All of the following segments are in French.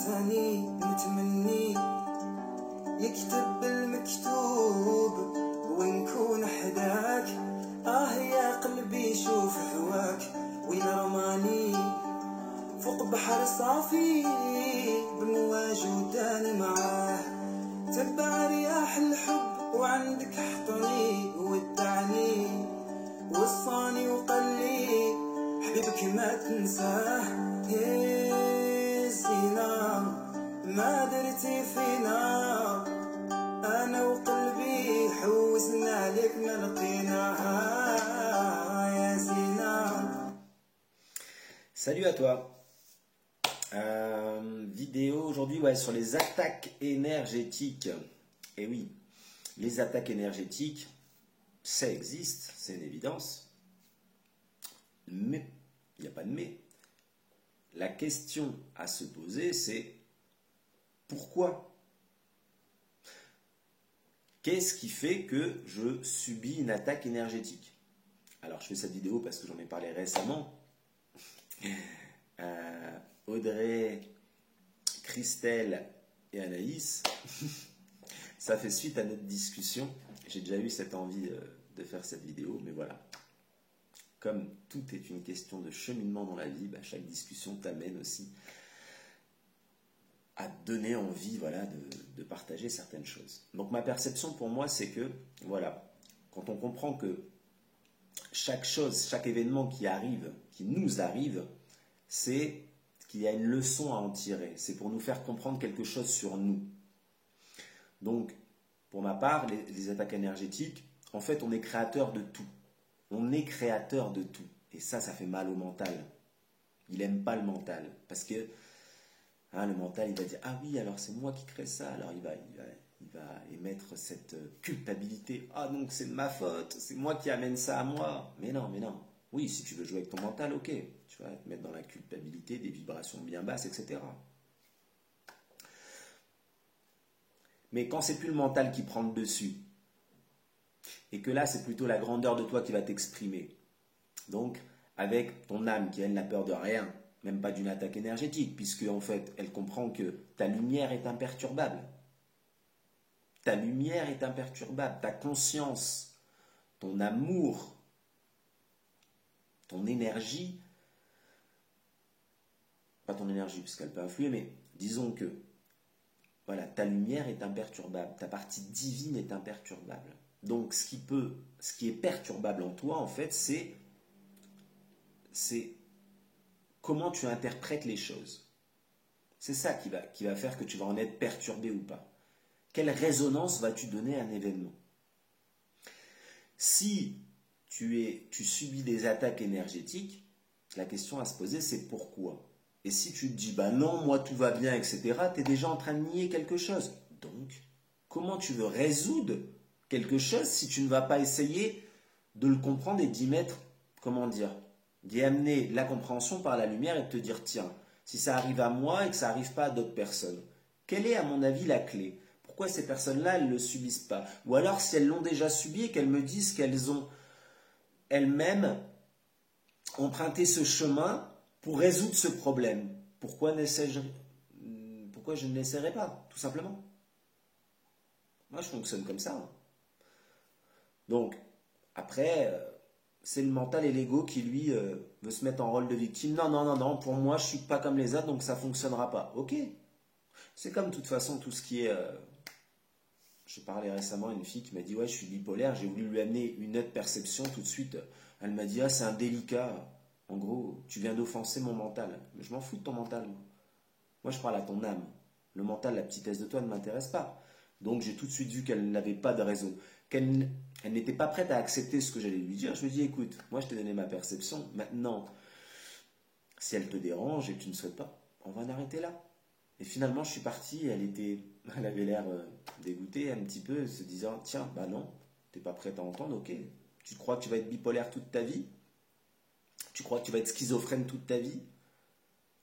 تاني نتمني يكتب المكتوب ونكون حداك. يا قلبي شوف هواك وين رماني فوق بحر صافي بمواج وداني معاه. تبع رياح الحب وعندك حضني ودعني وصاني وقال لي حبيبك ما تنساه. يا زينة ما درتي فينا انا وقلبي حوسنا عليك ما لقيناها يا زينة. Salut à toi. Vidéo aujourd'hui sur les attaques énergétiques. Et oui, les attaques énergétiques, ça existe, c'est une évidence. Mais, il n'y a pas de mais. La question à se poser, c'est pourquoi? Qu'est-ce qui fait que je subis une attaque énergétique? Alors, je fais cette vidéo parce que j'en ai parlé récemment. Audrey, Christelle et Anaïs, ça fait suite à notre discussion. J'ai déjà eu cette envie de faire cette vidéo, mais voilà. Comme tout est une question de cheminement dans la vie, chaque discussion t'amène aussi à donner envie de partager certaines choses. Donc ma perception pour moi, c'est que, quand on comprend que chaque chose, chaque événement qui nous arrive, c'est qu'il y a une leçon à en tirer. C'est pour nous faire comprendre quelque chose sur nous. Donc, pour ma part, les attaques énergétiques, en fait, on est créateur de tout. On est créateur de tout. Et ça fait mal au mental. Il n'aime pas le mental. Parce que le mental, il va dire « Ah oui, alors c'est moi qui crée ça. » Alors il va émettre cette culpabilité. « Ah donc c'est de ma faute. C'est moi qui amène ça à moi. » Mais non, mais non. Oui, si tu veux jouer avec ton mental, ok. Tu vas te mettre dans la culpabilité, des vibrations bien basses, etc. Mais quand c'est plus le mental qui prend le dessus, et que là, c'est plutôt la grandeur de toi qui va t'exprimer. Donc, avec ton âme qui, elle, n'a peur de rien, même pas d'une attaque énergétique, puisque, en fait, elle comprend que ta lumière est imperturbable. Ta lumière est imperturbable. Ta conscience, ton amour, ton énergie, pas ton énergie, puisqu'elle peut influer, mais disons que, ta lumière est imperturbable. Ta partie divine est imperturbable. Donc, ce qui est perturbable en toi, en fait, c'est comment tu interprètes les choses. C'est ça qui va faire que tu vas en être perturbé ou pas. Quelle résonance vas-tu donner à un événement? Si tu subis des attaques énergétiques, la question à se poser, c'est pourquoi? Et si tu te dis, non, moi tout va bien, etc., tu es déjà en train de nier quelque chose. Donc, comment tu veux résoudre quelque chose si tu ne vas pas essayer de le comprendre et d'y mettre, d'y amener la compréhension par la lumière et de te dire, tiens, si ça arrive à moi et que ça n'arrive pas à d'autres personnes, quelle est à mon avis la clé? Pourquoi ces personnes-là, elles ne le subissent pas? Ou alors si elles l'ont déjà subi et qu'elles me disent qu'elles ont elles-mêmes emprunté ce chemin pour résoudre ce problème, pourquoi je ne l'essaierai pas, tout simplement? Moi, je fonctionne comme ça. Donc, après, c'est le mental et l'ego qui, lui, veut se mettre en rôle de victime. Non, pour moi, je ne suis pas comme les autres, donc ça ne fonctionnera pas. Ok. C'est comme, de toute façon, tout ce qui est... J'ai parlé récemment à une fille qui m'a dit « Ouais, je suis bipolaire, j'ai voulu lui amener une autre perception tout de suite. » Elle m'a dit « Ah, c'est indélicat. En gros, tu viens d'offenser mon mental. » Mais je m'en fous de ton mental. Moi, je parle à ton âme. Le mental, la petitesse de toi ne m'intéresse pas. Donc, j'ai tout de suite vu qu'elle n'avait pas de raison. Elle n'était pas prête à accepter ce que j'allais lui dire. Je lui ai dit, écoute, moi je t'ai donné ma perception. Maintenant, si elle te dérange et que tu ne souhaites pas, on va en arrêter là. Et finalement, je suis parti. Elle avait l'air dégoûtée un petit peu, se disant, tiens, non, tu n'es pas prête à entendre, ok. Tu crois que tu vas être bipolaire toute ta vie? Tu crois que tu vas être schizophrène toute ta vie?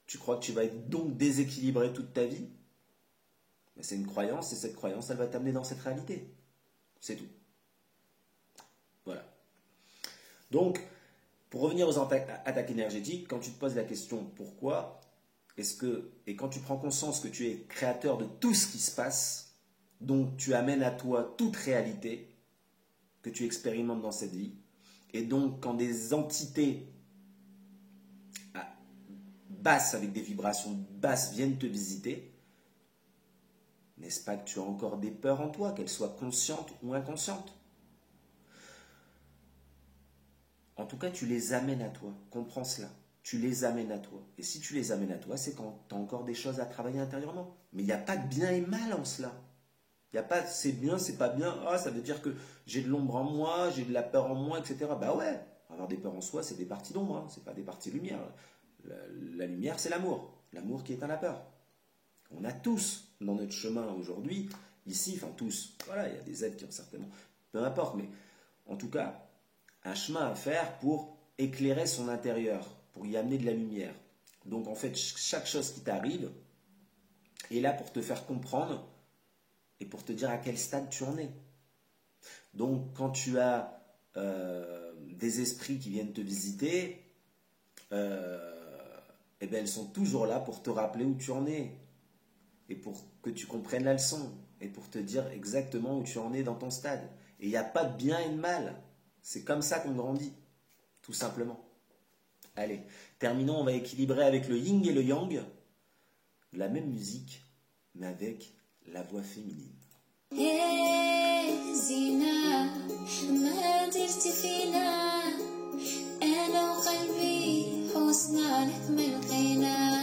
Tu crois que tu vas être donc déséquilibré toute ta vie? Mais c'est une croyance et cette croyance, elle va t'amener dans cette réalité. C'est tout. Voilà. Donc, pour revenir aux attaques énergétiques, quand tu te poses la question pourquoi, Et quand tu prends conscience que tu es créateur de tout ce qui se passe, donc tu amènes à toi toute réalité que tu expérimentes dans cette vie, et donc quand des entités basses, avec des vibrations basses, viennent te visiter, n'est-ce pas que tu as encore des peurs en toi, qu'elles soient conscientes ou inconscientes? En tout cas, tu les amènes à toi. Comprends cela. Tu les amènes à toi. Et si tu les amènes à toi, c'est quand tu as encore des choses à travailler intérieurement. Mais il n'y a pas de bien et mal en cela. Il n'y a pas c'est bien, c'est pas bien. Ah, ça veut dire que j'ai de l'ombre en moi, j'ai de la peur en moi, etc. Bah ouais, avoir des peurs en soi, c'est des parties d'ombre, hein. C'est pas des parties lumière. La lumière, c'est l'amour. L'amour qui éteint la peur. On a tous dans notre chemin aujourd'hui, ici, enfin tous, voilà, il y a des êtres qui ont certainement, peu importe, mais en tout cas, un chemin à faire pour éclairer son intérieur, pour y amener de la lumière. Donc en fait, chaque chose qui t'arrive est là pour te faire comprendre et pour te dire à quel stade tu en es. Donc quand tu as des esprits qui viennent te visiter, eh bien, elles sont toujours là pour te rappeler où tu en es et pour que tu comprennes la leçon et pour te dire exactement où tu en es dans ton stade. Et il n'y a pas de bien et de mal. C'est comme ça qu'on grandit, tout simplement. Allez, terminons, on va équilibrer avec le yin et le yang, la même musique, mais avec la voix féminine. أنا وقلبي حسنا نكمل غنى